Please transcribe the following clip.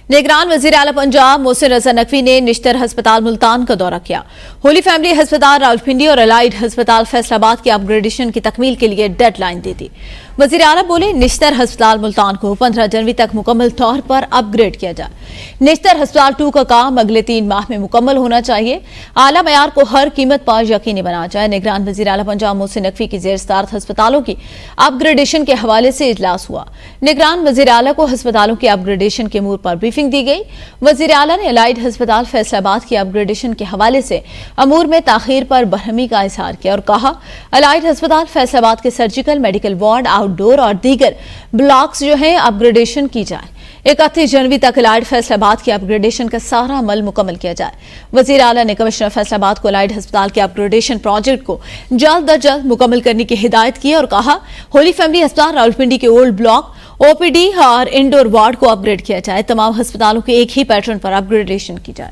निगरान वज़ीर आला पंजाब मोहसिन रज़ा नकवी ने निश्तर हस्पताल मुल्तान का दौरा किया। होली फैमिली हस्पताल रावलपिंडी और अलाइड हस्पताल फैसलाबाद की अपग्रेडेशन की तकमील के लिए डेडलाइन दे दी। वज़ीर आला बोले, निश्तर हस्पताल मुल्तान को 15 जनवरी तक मुकम्मल तौर पर अपग्रेड किया जाए। निश्तर हस्पताल 2 का काम अगले 3 माह में मुकम्मल होना चाहिए। आला मयार को हर कीमत पर यकीनी बनाया जाए। निगरान वज़ीर आला पंजाब मोहसिन नकवी की ज़ेर सदारत हस्पतालों की अपग्रेडेशन के हवाले से इजलास हुआ। निगरान वज़ीर आला को हस्पतालों की अपग्रेडेशन के अमूर पर ब्रीफिंग दी गई। वज़ीर आला ने अलाइड हस्पताल फैसलाबाद की अपग्रेडेशन के हवाले से अमूर में ताखीर पर बरहमी का इजहार किया और कहा, अलाइड हस्पताल फैसलाबाद के सर्जिकल, मेडिकल वार्ड, आउटडोर और दीगर ब्लॉक्स जो हैं अपग्रेडेशन की जाए। 31 जनवरी तक अलाइड फैसलाबाद के अपग्रेडेशन का सारा अमल मुकम्मल किया जाए। वज़ीर आला ने कमिश्नर फैसलाबाद को अलाइड हस्पताल के अपग्रेडेशन प्रोजेक्ट को जल्द अज जल्द मुकम्मल करने की हिदायत की और कहा, होली फैमिली अस्पताल रावलपिंडी के ओल्ड ब्लॉक, ओपीडी और इंडोर वार्ड को अपग्रेड किया जाए। तमाम अस्पतालों के एक ही पैटर्न पर अपग्रेडेशन की जाए।